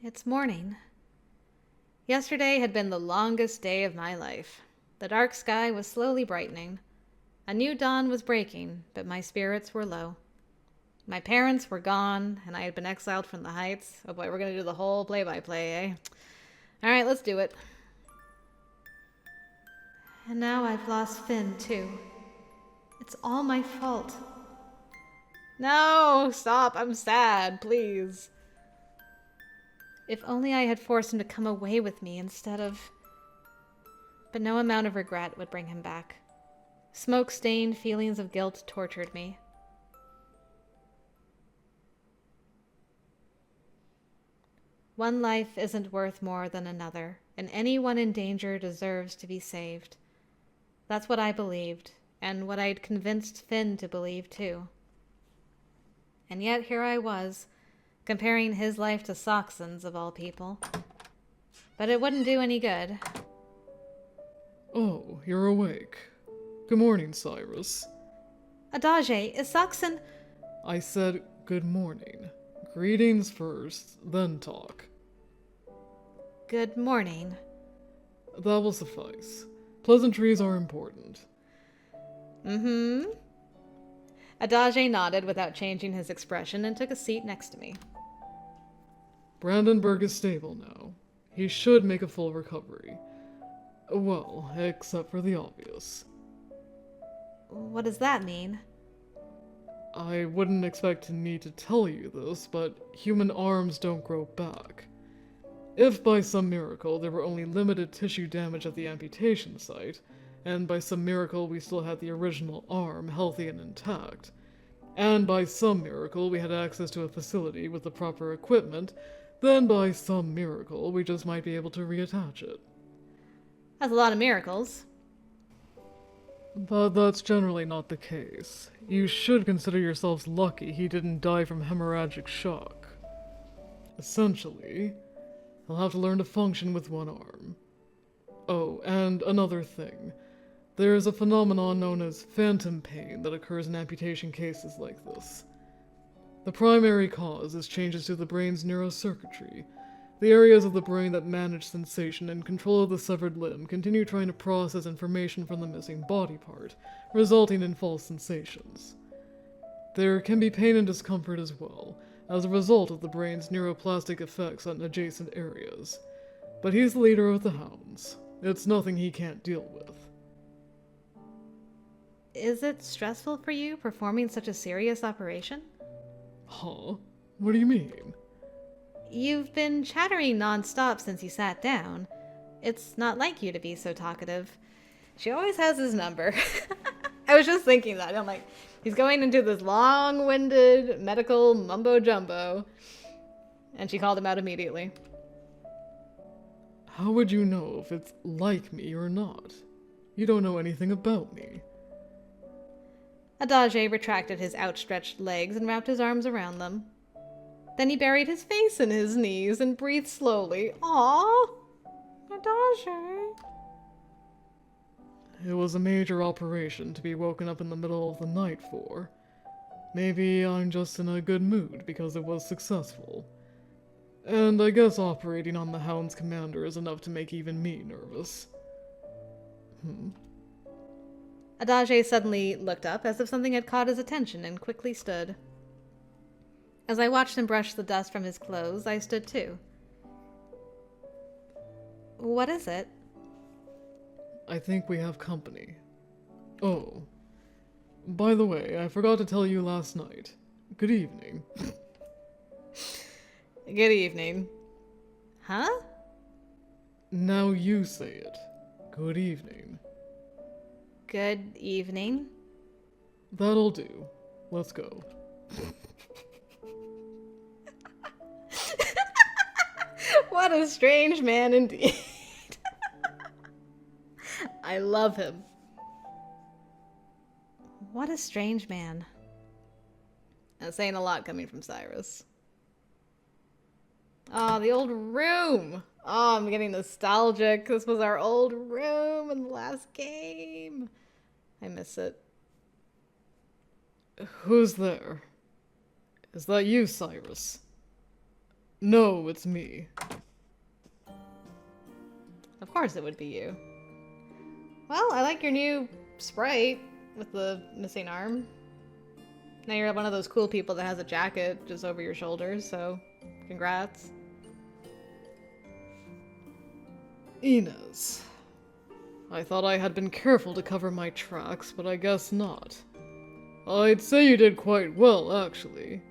It's morning. Yesterday had been the longest day of my life. The dark sky was slowly brightening. A new dawn was breaking, but my spirits were low. My parents were gone, and I had been exiled from the Heights. Oh boy, we're going to do the whole play-by-play, eh? All right, let's do it. And now I've lost Finn, too. It's all my fault. No, stop. I'm sad, please. If only I had forced him to come away with me instead of... But no amount of regret would bring him back. Smoke-stained feelings of guilt tortured me. One life isn't worth more than another, and anyone in danger deserves to be saved. That's what I believed, and what I'd convinced Finn to believe too. And yet here I was, comparing his life to Sachsen's of all people. But it wouldn't do any good. Oh, you're awake. Good morning, Cyrus. Adage, is Sachsen... I said good morning. Greetings first, then talk. Good morning. That will suffice. Pleasantries are important. Mm-hmm. Adage nodded without changing his expression and took a seat next to me. Brandenburg is stable now. He should make a full recovery. Well, except for the obvious. What does that mean? I wouldn't expect to need to tell you this, but human arms don't grow back. If by some miracle there were only limited tissue damage at the amputation site, and by some miracle we still had the original arm healthy and intact, and by some miracle we had access to a facility with the proper equipment, then by some miracle we just might be able to reattach it. That's a lot of miracles. But that's generally not the case. You should consider yourselves lucky he didn't die from hemorrhagic shock. Essentially, he'll have to learn to function with one arm. Oh, and another thing. There is a phenomenon known as phantom pain that occurs in amputation cases like this. The primary cause is changes to the brain's neurocircuitry. The areas of the brain that manage sensation and control of the severed limb continue trying to process information from the missing body part, resulting in false sensations. There can be pain and discomfort as well, as a result of the brain's neuroplastic effects on adjacent areas. But he's the leader of the hounds. It's nothing he can't deal with. Is it stressful for you performing such a serious operation? Huh? What do you mean? You've been chattering non-stop since you sat down. It's not like you to be so talkative. She always has his number. I was just thinking that. I'm like, he's going into this long-winded medical mumbo-jumbo. And she called him out immediately. How would you know if it's like me or not? You don't know anything about me. Adage retracted his outstretched legs and wrapped his arms around them. Then he buried his face in his knees and breathed slowly. Aww! Adage. It was a major operation to be woken up in the middle of the night for. Maybe I'm just in a good mood because it was successful. And I guess operating on the Hound's commander is enough to make even me nervous. Adage suddenly looked up as if something had caught his attention and quickly stood. As I watched him brush the dust from his clothes, I stood too. What is it? I think we have company. Oh. By the way, I forgot to tell you last night. Good evening. Good evening. Huh? Now you say it. Good evening. Good evening. That'll do. Let's go. What a strange man indeed. I love him. What a strange man. That's saying a lot coming from Cyrus. Oh, the old room. Oh, I'm getting nostalgic. This was our old room in the last game. I miss it. Who's there? Is that you, Cyrus? No, it's me. Of course it would be you. Well, I like your new sprite with the missing arm. Now you're one of those cool people that has a jacket just over your shoulders, so congrats. Ines. I thought I had been careful to cover my tracks, but I guess not. I'd say you did quite well, actually.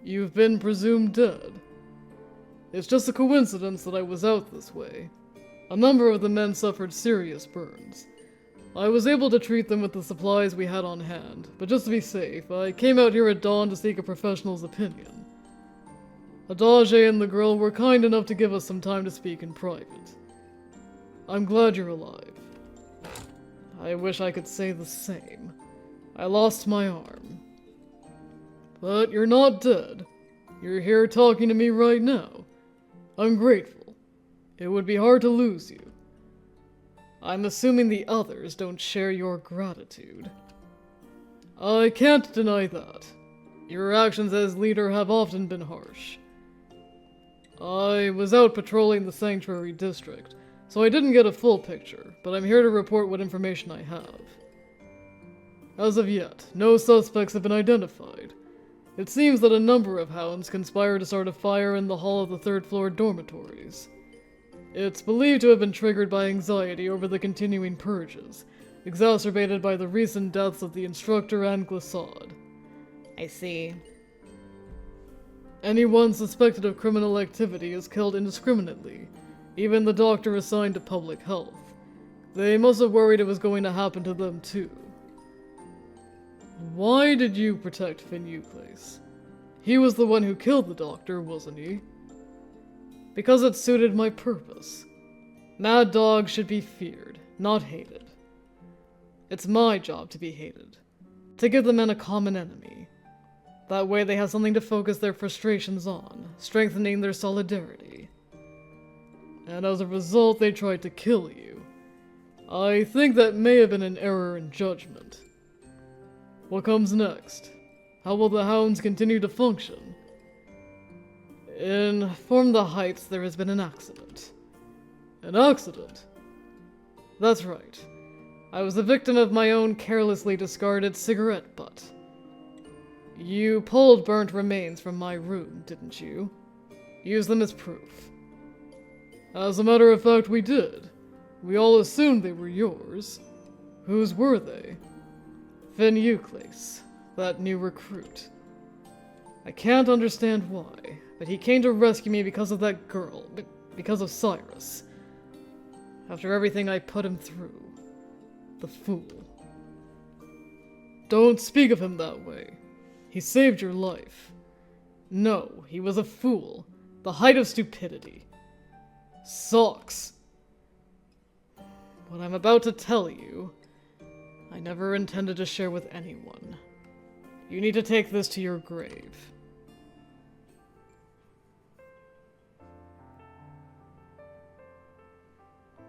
You've been presumed dead. It's just a coincidence that I was out this way. A number of the men suffered serious burns. I was able to treat them with the supplies we had on hand, but just to be safe, I came out here at dawn to seek a professional's opinion. Adage and the girl were kind enough to give us some time to speak in private. I'm glad you're alive. I wish I could say the same. I lost my arm. But you're not dead. You're here talking to me right now. I'm grateful. It would be hard to lose you. I'm assuming the others don't share your gratitude. I can't deny that. Your actions as leader have often been harsh. I was out patrolling the Sanctuary District, so I didn't get a full picture, but I'm here to report what information I have. As of yet, no suspects have been identified. It seems that a number of hounds conspired to start a fire in the hall of the third-floor dormitories. It's believed to have been triggered by anxiety over the continuing purges, exacerbated by the recent deaths of the instructor and Glissade. I see. Anyone suspected of criminal activity is killed indiscriminately, even the doctor assigned to public health. They must have worried it was going to happen to them too. Why did you protect Euclid? He was the one who killed the doctor, wasn't he? Because it suited my purpose. Mad dogs should be feared, not hated. It's my job to be hated. To give the men a common enemy. That way they have something to focus their frustrations on, strengthening their solidarity. And as a result, they tried to kill you. I think that may have been an error in judgment. What comes next? How will the hounds continue to function? In Form the Heights, there has been an accident. An accident? That's right. I was the victim of my own carelessly discarded cigarette butt. You pulled burnt remains from my room, didn't you? Use them as proof. As a matter of fact, we did. We all assumed they were yours. Whose were they? Euclid, that new recruit. I can't understand why, but he came to rescue me because of that girl, because of Cyrus. After everything I put him through. The fool. Don't speak of him that way. He saved your life. No, he was a fool. The height of stupidity. Socks. What I'm about to tell you, I never intended to share with anyone. You need to take this to your grave.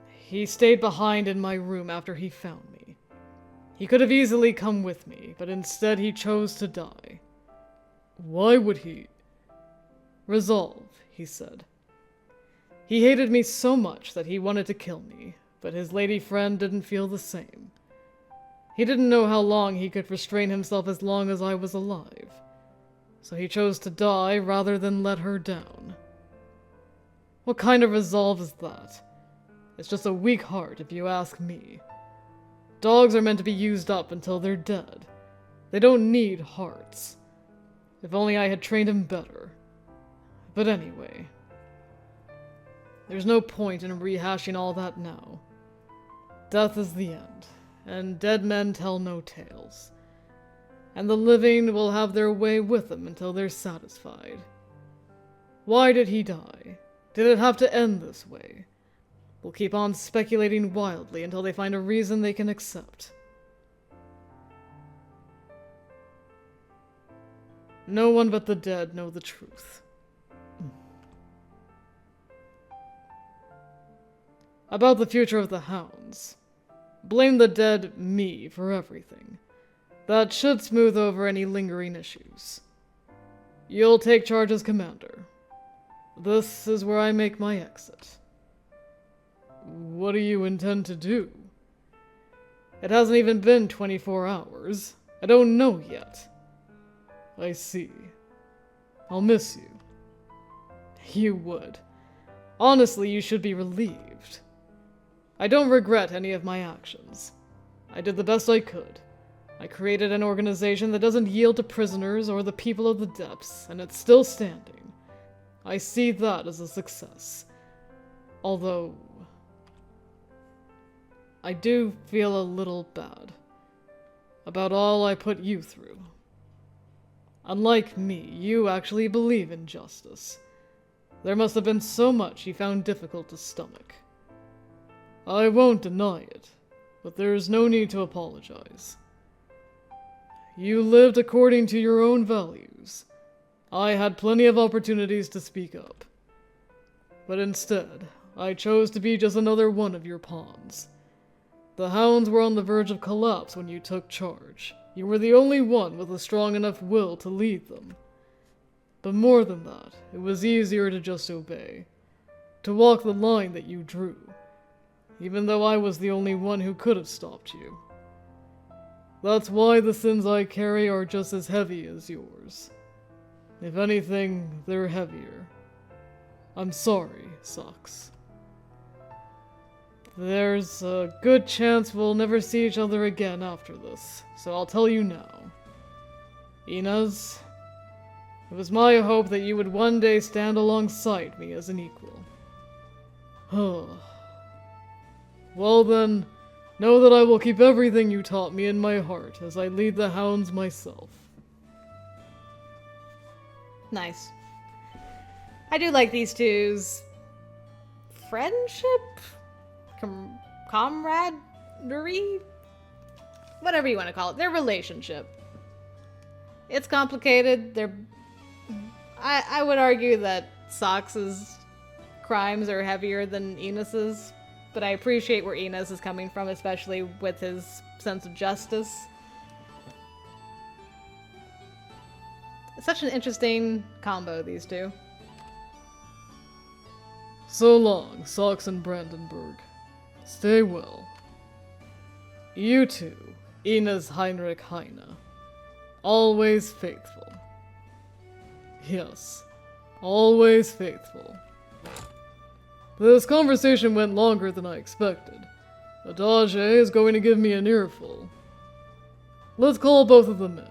He stayed behind in my room after he found me. He could have easily come with me, but instead he chose to die. Why would he? Resolve, he said. He hated me so much that he wanted to kill me, but his lady friend didn't feel the same. He didn't know how long he could restrain himself as long as I was alive, so he chose to die rather than let her down. What kind of resolve is that? It's just a weak heart, if you ask me. Dogs are meant to be used up until they're dead. They don't need hearts. If only I had trained him better. But anyway, there's no point in rehashing all that now. Death is the end, and dead men tell no tales. And the living will have their way with them until they're satisfied. Why did he die? Did it have to end this way? We'll keep on speculating wildly until they find a reason they can accept. No one but the dead know the truth. About the future of the hounds. Blame the dead me for everything. That should smooth over any lingering issues. You'll take charge as commander. This is where I make my exit. What do you intend to do? It hasn't even been 24 hours. I don't know yet. I see. I'll miss you. You would. Honestly, you should be relieved. I don't regret any of my actions. I did the best I could. I created an organization that doesn't yield to prisoners or the people of the depths, and it's still standing. I see that as a success. Although, I do feel a little bad about all I put you through. Unlike me, you actually believe in justice. There must have been so much you found difficult to stomach. I won't deny it, but there is no need to apologize. You lived according to your own values. I had plenty of opportunities to speak up. But instead, I chose to be just another one of your pawns. The hounds were on the verge of collapse when you took charge. You were the only one with a strong enough will to lead them. But more than that, it was easier to just obey. To walk the line that you drew. Even though I was the only one who could have stopped you. That's why the sins I carry are just as heavy as yours. If anything, they're heavier. I'm sorry, Sachs. There's a good chance we'll never see each other again after this, so I'll tell you now. Ines, it was my hope that you would one day stand alongside me as an equal. Well then, know that I will keep everything you taught me in my heart as I lead the hounds myself. Nice. I do like these two's friendship? Camaraderie? Whatever you want to call it. Their relationship. It's complicated. I would argue that Sachs's crimes are heavier than Ines's, but I appreciate where Ines is coming from, especially with his sense of justice. It's such an interesting combo, these two. So long, Sachsen Brandenburg. Stay well. You two, Ines Heinrich Heine. Always faithful. Yes, always faithful. This conversation went longer than I expected. Adage is going to give me an earful. Let's call both of them in.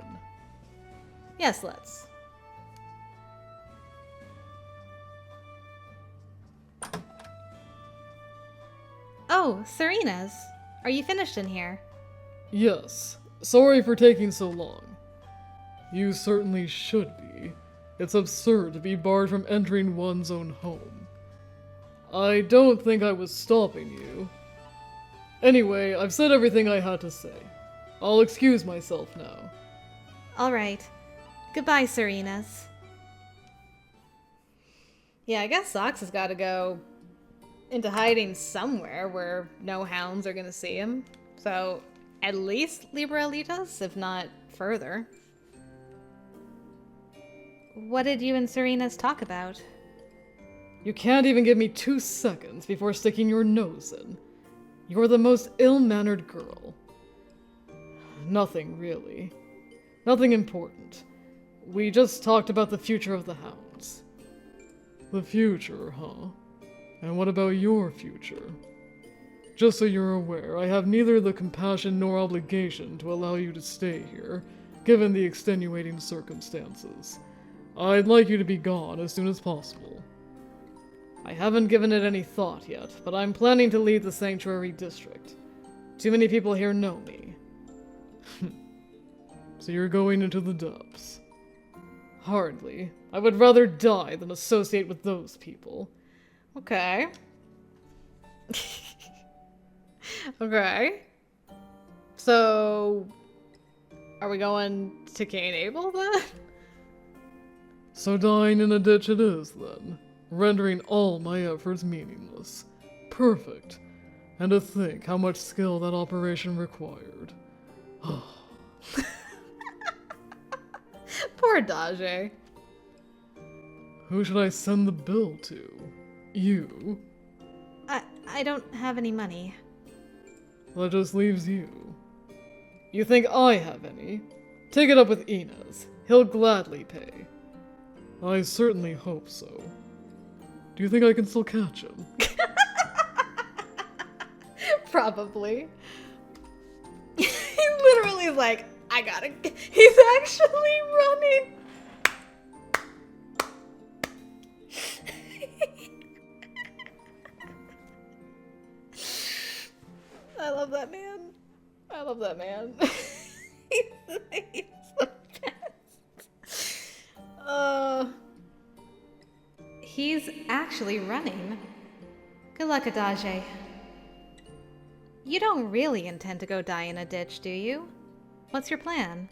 Yes, let's. Oh, Serena's. Are you finished in here? Yes. Sorry for taking so long. You certainly should be. It's absurd to be barred from entering one's own home. I don't think I was stopping you. Anyway, I've said everything I had to say. I'll excuse myself now. All right. Goodbye, Serena's. Yeah, I guess Sachs has got to go into hiding somewhere where no hounds are going to see him. So, at least Liberalitas, if not further. What did you and Serena's talk about? You can't even give me 2 seconds before sticking your nose in. You're the most ill-mannered girl. Nothing, really. Nothing important. We just talked about the future of the hounds. The future, huh? And what about your future? Just so you're aware, I have neither the compassion nor obligation to allow you to stay here, given the extenuating circumstances. I'd like you to be gone as soon as possible. I haven't given it any thought yet, but I'm planning to leave the Sanctuary District. Too many people here know me. So you're going into the depths? Hardly. I would rather die than associate with those people. Okay. Okay. So, are we going to Cainabel then? So dying in a ditch it is, then, rendering all my efforts meaningless. Perfect. And to think how much skill that operation required. Poor Adage. Who should I send the bill to? You? I don't have any money. That just leaves you. You think I have any? Take it up with Ines. He'll gladly pay. I certainly hope so. Do you think I can still catch him? Probably. He literally is like, I gotta... He's actually running. I love that man. I love that man. He's the best. He's actually running. Good luck, Adage. You don't really intend to go die in a ditch, do you? What's your plan?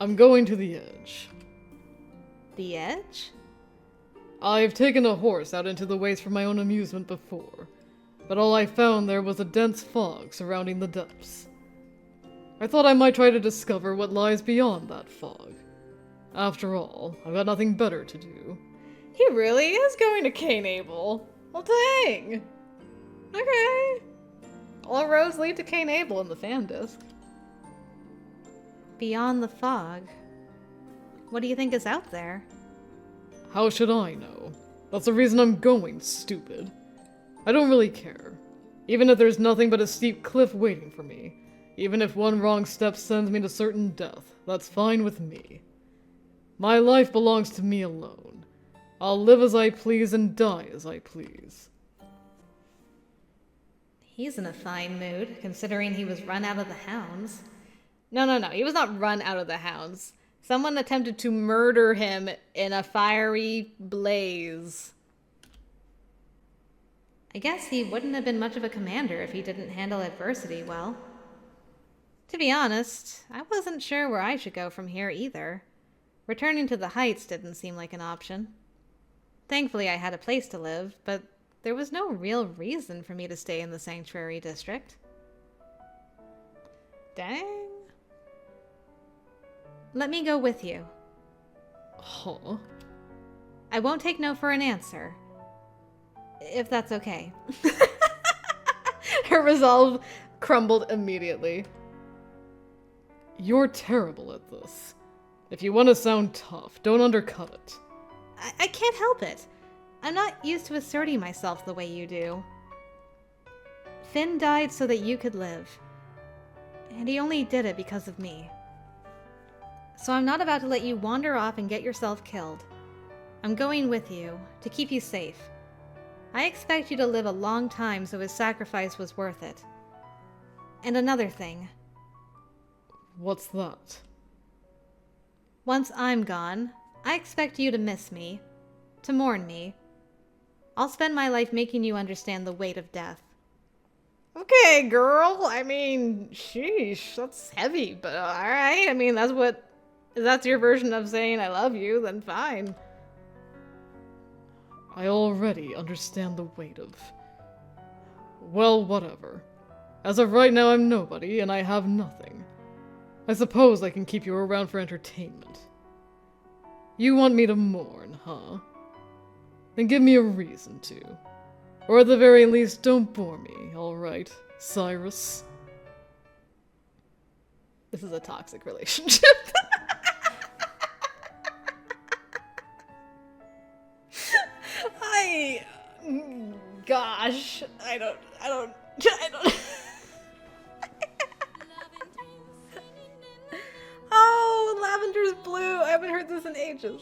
I'm going to the edge. The edge? I've taken a horse out into the waste for my own amusement before, but all I found there was a dense fog surrounding the depths. I thought I might try to discover what lies beyond that fog. After all, I've got nothing better to do. He really is going to Cainabel. Well, dang. Okay. All roads lead to Cainabel in the fan disc. Beyond the fog. What do you think is out there? How should I know? That's the reason I'm going, stupid. I don't really care. Even if there's nothing but a steep cliff waiting for me. Even if one wrong step sends me to certain death, that's fine with me. My life belongs to me alone. I'll live as I please and die as I please. He's in a fine mood, considering he was run out of the hounds. No. He was not run out of the hounds. Someone attempted to murder him in a fiery blaze. I guess he wouldn't have been much of a commander if he didn't handle adversity well. To be honest, I wasn't sure where I should go from here either. Returning to the Heights didn't seem like an option. Thankfully, I had a place to live, but there was no real reason for me to stay in the Sanctuary District. Dang. Let me go with you. Huh? I won't take no for an answer. If that's okay. Her resolve crumbled immediately. You're terrible at this. If you want to sound tough, don't undercut it. I can't help it. I'm not used to asserting myself the way you do. Finn died so that you could live. And he only did it because of me. So I'm not about to let you wander off and get yourself killed. I'm going with you, to keep you safe. I expect you to live a long time, so his sacrifice was worth it. And another thing. What's that? Once I'm gone, I expect you to miss me, to mourn me. I'll spend my life making you understand the weight of death. Okay, girl. I mean, sheesh, that's heavy, but alright. I mean, if that's your version of saying I love you, then fine. I already understand the weight of... Well, whatever. As of right now, I'm nobody, and I have nothing. I suppose I can keep you around for entertainment. You want me to mourn, huh? Then give me a reason to. Or at the very least, don't bore me, alright, Cyrus? This is a toxic relationship. Gosh, I don't. Oh, Lavender's Blue. I haven't heard this in ages.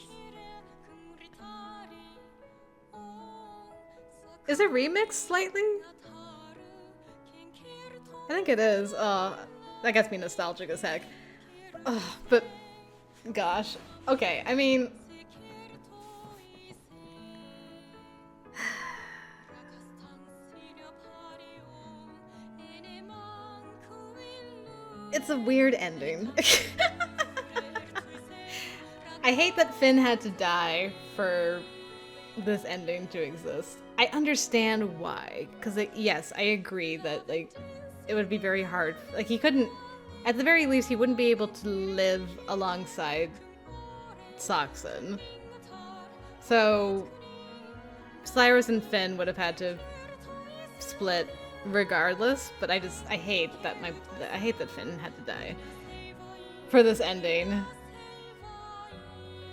Is it remixed slightly? I think it is. That gets me nostalgic as heck. But, gosh. Okay, I mean... It's a weird ending. I hate that Finn had to die for this ending to exist. I understand why, because yes, I agree that like it would be very hard. Like he couldn't, at the very least, he wouldn't be able to live alongside Sachsen. So Cyrus and Finn would have had to split regardless, but I hate that Finn had to die for this ending.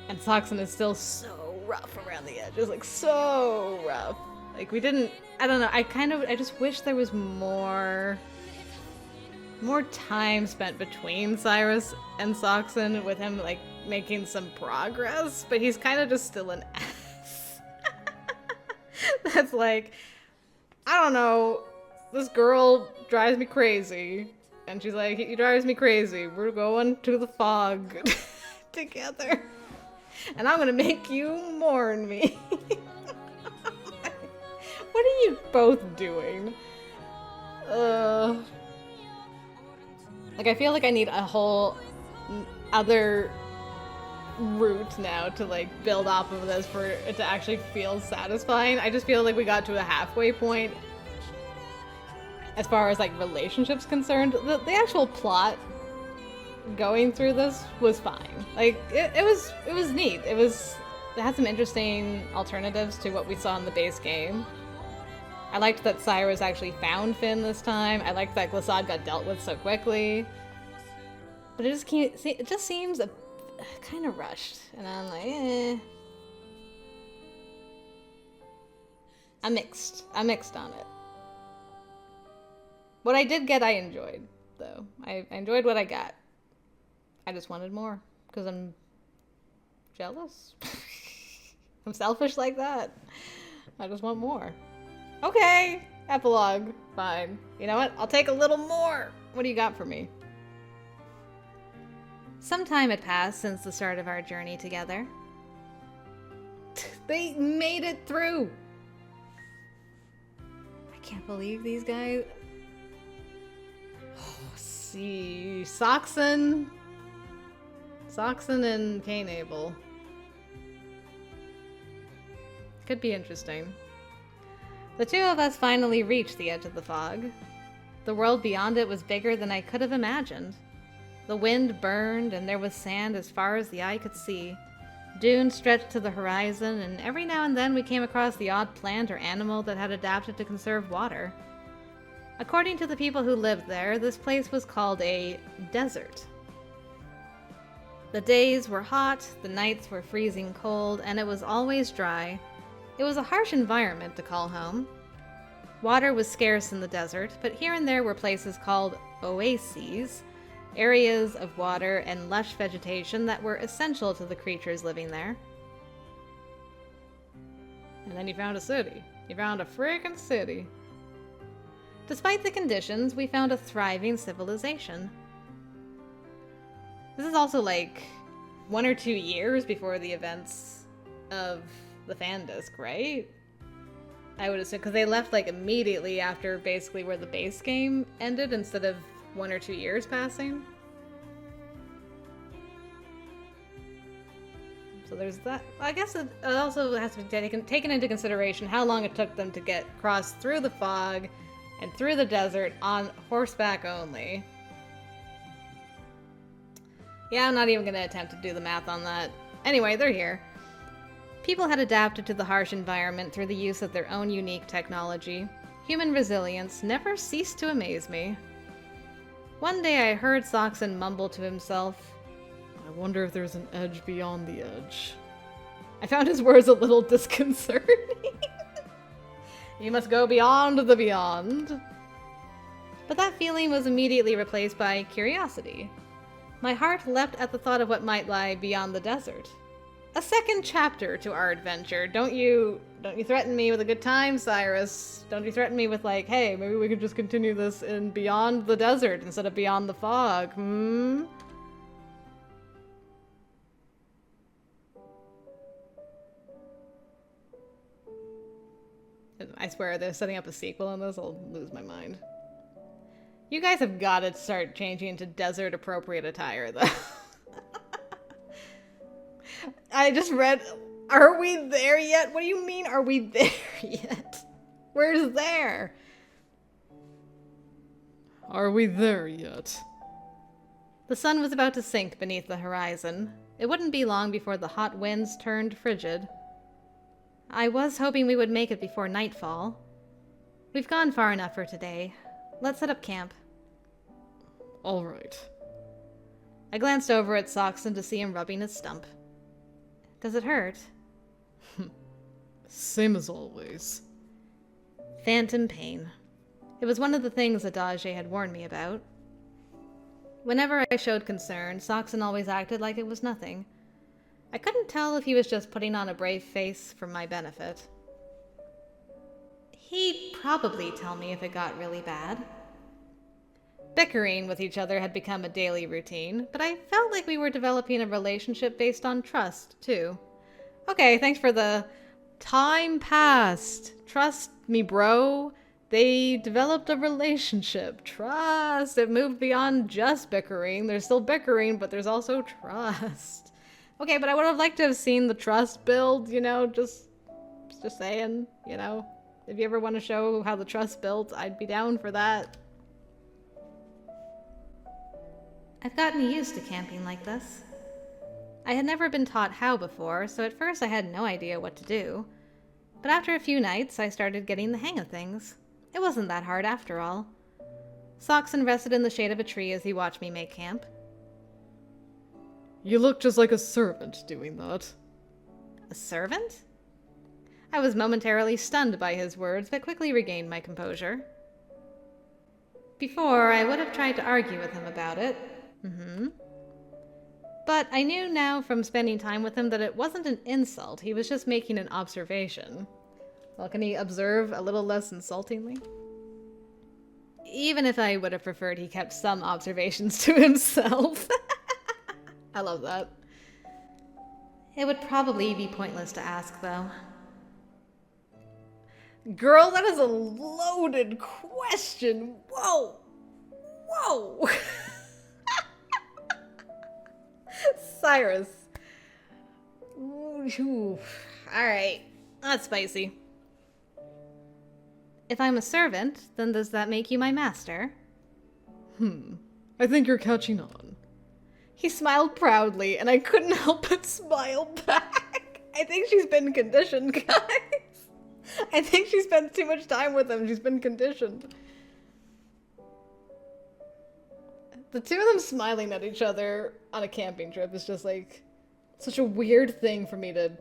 And Sachsen is still so rough around the edges, like so rough. Like we didn't, I don't know, I just wish there was more time spent between Cyrus and Sachsen with him like making some progress, but he's kind of just still an ass. That's like, I don't know, this girl drives me crazy. And she's like, he drives me crazy. We're going to the fog together. And I'm gonna make you mourn me. What are you both doing? Like, I feel like I need a whole other route now to, like, build off of this for it to actually feel satisfying. I just feel like we got to a halfway point as far as, like, relationships concerned. The actual plot going through this was fine. Like, it was neat. It had some interesting alternatives to what we saw in the base game. I liked that Cyrus actually found Finn this time. I liked that Glissade got dealt with so quickly. But it just seems kind of rushed. And I'm like, eh. I'm mixed on it. What I did get, I enjoyed, though. I enjoyed what I got. I just wanted more, because I'm jealous. I'm selfish like that. I just want more. Okay, epilogue. Fine. You know what? I'll take a little more. What do you got for me? Some time had passed since the start of our journey together. They made it through. I can't believe these guys. Oh, see, Sachsen and Cainabel. Could be interesting. The two of us finally reached the edge of the fog. The world beyond it was bigger than I could have imagined. The wind burned, and there was sand as far as the eye could see. Dunes stretched to the horizon, and every now and then we came across the odd plant or animal that had adapted to conserve water. According to the people who lived there, this place was called a desert. The days were hot, the nights were freezing cold, and it was always dry. It was a harsh environment to call home. Water was scarce in the desert, but here and there were places called oases, areas of water and lush vegetation that were essential to the creatures living there. And then you found a city. You found a freaking city. Despite the conditions, we found a thriving civilization. This is also like 1 or 2 years before the events of the fan disc, right? I would assume, because they left like immediately after basically where the base game ended instead of 1 or 2 years passing. So there's that. I guess it also has to be taken into consideration how long it took them to get across through the fog and through the desert on horseback only. Yeah, I'm not even going to attempt to do the math on that. Anyway, they're here. People had adapted to the harsh environment through the use of their own unique technology. Human resilience never ceased to amaze me. One day I heard Sachsen mumble to himself, "I wonder if there's an edge beyond the edge." I found his words a little disconcerting. You must go beyond the beyond. But that feeling was immediately replaced by curiosity. My heart leapt at the thought of what might lie beyond the desert. A second chapter to our adventure. Don't you threaten me with a good time, Cyrus. Don't you threaten me with like, hey, maybe we could just continue this in beyond the desert instead of beyond the fog, I swear, they're setting up a sequel on this, I'll lose my mind. You guys have got to start changing into desert-appropriate attire, though. I just read, are we there yet? What do you mean, are we there yet? Where's there? Are we there yet? The sun was about to sink beneath the horizon. It wouldn't be long before the hot winds turned frigid. I was hoping we would make it before nightfall. We've gone far enough for today. Let's set up camp. All right. I glanced over at Sachsen to see him rubbing his stump. Does it hurt? Same as always. Phantom pain. It was one of the things Adage had warned me about. Whenever I showed concern, Sachsen always acted like it was nothing. I couldn't tell if he was just putting on a brave face for my benefit. He'd probably tell me if it got really bad. Bickering with each other had become a daily routine, but I felt like we were developing a relationship based on trust, too. Okay, thanks for the time passed. Trust me, bro. They developed a relationship. Trust. It moved beyond just bickering. There's still bickering, but there's also trust. Okay, but I would have liked to have seen the trust build, you know, just saying, you know. If you ever want to show how the trust built, I'd be down for that. I've gotten used to camping like this. I had never been taught how before, so at first I had no idea what to do. But after a few nights, I started getting the hang of things. It wasn't that hard after all. Sachsen rested in the shade of a tree as he watched me make camp. You look just like a servant doing that. A servant? I was momentarily stunned by his words, but quickly regained my composure. Before, I would have tried to argue with him about it. But I knew now from spending time with him that it wasn't an insult, he was just making an observation. Well, can he observe a little less insultingly? Even if I would have preferred he kept some observations to himself. I love that. It would probably be pointless to ask, though. Girl, that is a loaded question. Whoa. Whoa. Cyrus. Ooh. All right. That's spicy. If I'm a servant, then does that make you my master? I think you're catching on. He smiled proudly, and I couldn't help but smile back. I think she's been conditioned, guys. I think she spends too much time with him. She's been conditioned. The two of them smiling at each other on a camping trip is just like such a weird thing for me to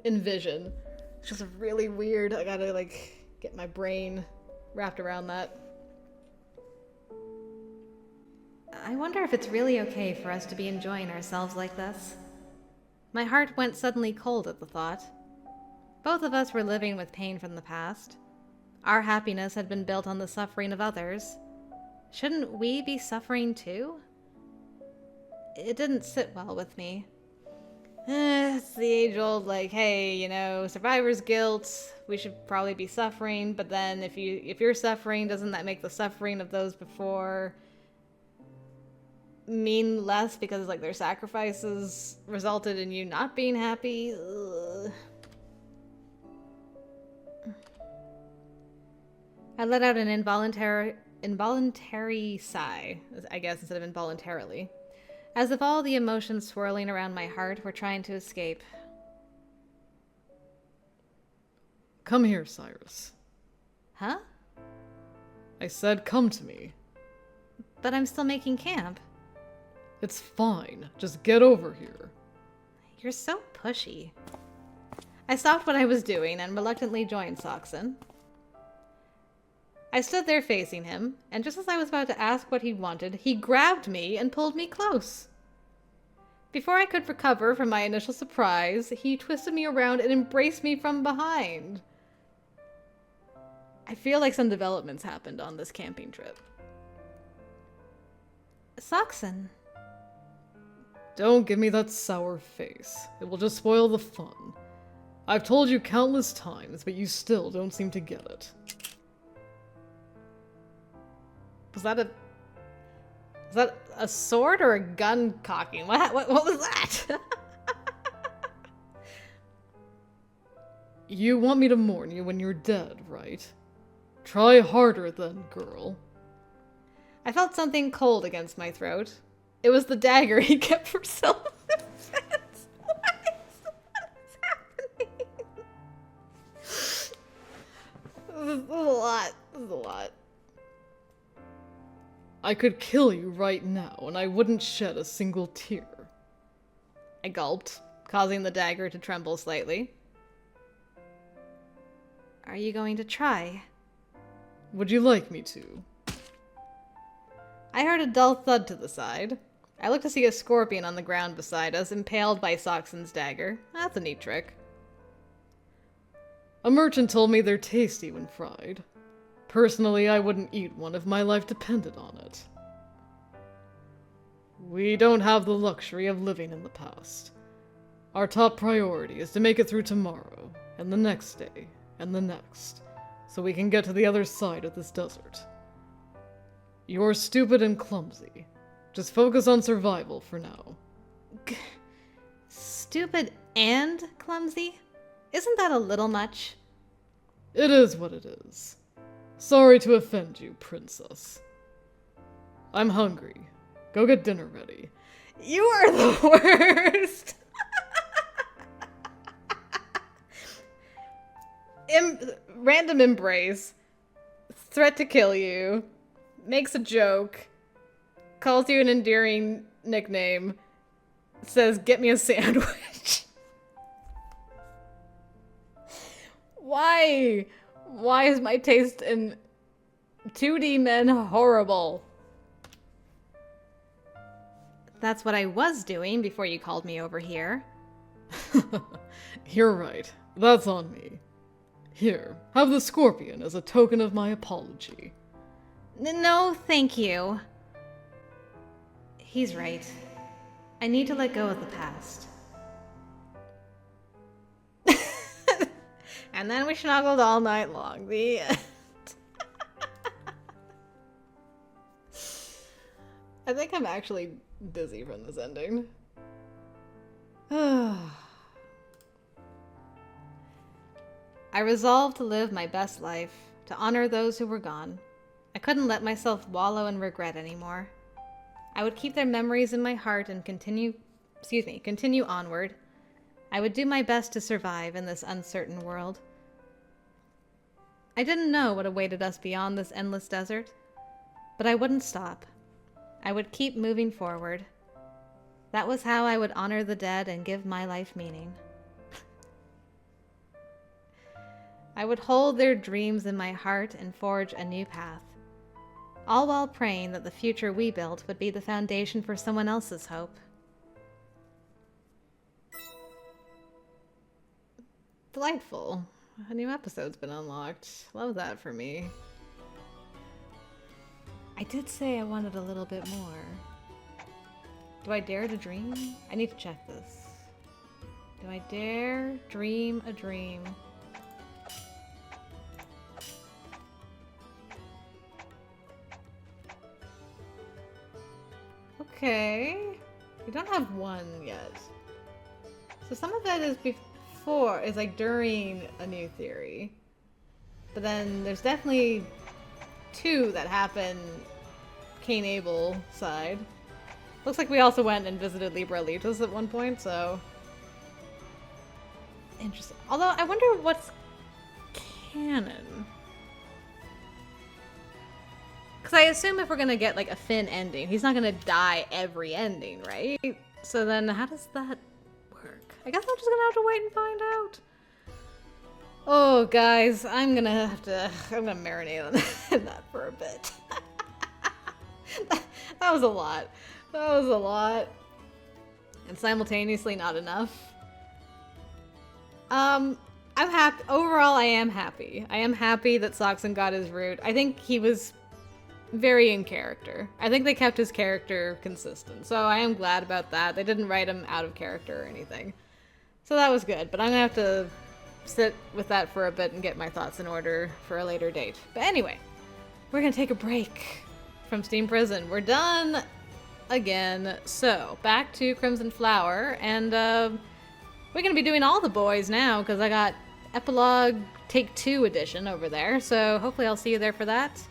envision. It's just really weird. I gotta like get my brain wrapped around that. I wonder if it's really okay for us to be enjoying ourselves like this. My heart went suddenly cold at the thought. Both of us were living with pain from the past. Our happiness had been built on the suffering of others. Shouldn't we be suffering too? It didn't sit well with me. It's the age-old, like, hey, you know, survivor's guilt, we should probably be suffering, but then if you're suffering, doesn't that make the suffering of those before mean less because, like, their sacrifices resulted in you not being happy? Ugh. I let out an involuntary sigh, I guess, instead of involuntarily, as if all the emotions swirling around my heart were trying to escape. Come here, Cyrus. Huh? I said come to me. But I'm still making camp. It's fine. Just get over here. You're so pushy. I stopped what I was doing and reluctantly joined Sachsen. I stood there facing him, and just as I was about to ask what he wanted, he grabbed me and pulled me close. Before I could recover from my initial surprise, he twisted me around and embraced me from behind. I feel like some developments happened on this camping trip. Sachsen. Don't give me that sour face. It will just spoil the fun. I've told you countless times, but you still don't seem to get it. Was that a sword or a gun cocking? What was that? You want me to mourn you when you're dead, right? Try harder then, girl. I felt something cold against my throat. It was the dagger he kept for self-defense. What is happening? is a lot. This is a lot. I could kill you right now, and I wouldn't shed a single tear. I gulped, causing the dagger to tremble slightly. Are you going to try? Would you like me to? I heard a dull thud to the side. I looked to see a scorpion on the ground beside us, impaled by Sachsen's dagger. That's a neat trick. A merchant told me they're tasty when fried. Personally, I wouldn't eat one if my life depended on it. We don't have the luxury of living in the past. Our top priority is to make it through tomorrow, and the next day, and the next, so we can get to the other side of this desert. You're stupid and clumsy. Just focus on survival for now. Stupid and clumsy? Isn't that a little much? It is what it is. Sorry to offend you, princess. I'm hungry. Go get dinner ready. You are the worst! Random embrace. Threat to kill you. Makes a joke. Calls you an endearing nickname. Says, get me a sandwich. Why? Why is my taste in 2D men horrible? That's what I was doing before you called me over here. You're right. That's on me. Here, have the scorpion as a token of my apology. No, thank you. He's right. I need to let go of the past. And then we snuggled all night long. The end. I think I'm actually dizzy from this ending. I resolved to live my best life, to honor those who were gone. I couldn't let myself wallow in regret anymore. I would keep their memories in my heart and continue onward. I would do my best to survive in this uncertain world. I didn't know what awaited us beyond this endless desert, but I wouldn't stop. I would keep moving forward. That was how I would honor the dead and give my life meaning. I would hold their dreams in my heart and forge a new path, all while praying that the future we built would be the foundation for someone else's hope. Delightful. A new episode's been unlocked. Love that for me. I did say I wanted a little bit more. Do I dare to dream? I need to check this. Do I dare dream a dream? Okay. We don't have one yet. So some of that is is like during a new theory. But then there's definitely two that happen Cainabel side. Looks like we also went and visited Libra Litus at one point, so interesting. Although I wonder what's canon. Because I assume if we're gonna get like a Finn ending, he's not gonna die every ending, right? So then how does that work? I guess I'm just gonna have to wait and find out. Oh, guys, I'm gonna marinate on that for a bit. That was a lot. That was a lot. And simultaneously not enough. I'm happy. Overall, I am happy. I am happy that Sachsen got his root. I think he was very in character. I think they kept his character consistent. So I am glad about that. They didn't write him out of character or anything. So that was good. But I'm gonna have to sit with that for a bit and get my thoughts in order for a later date. But anyway, we're gonna take a break from Steam Prison. We're done again. So back to Crimson Flower, and we're gonna be doing all the boys now because I got Epilogue Take 2 edition over there. So hopefully I'll see you there for that.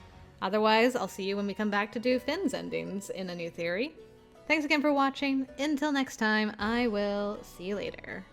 Otherwise, I'll see you when we come back to do Finn's endings in a new theory. Thanks again for watching. Until next time, I will see you later.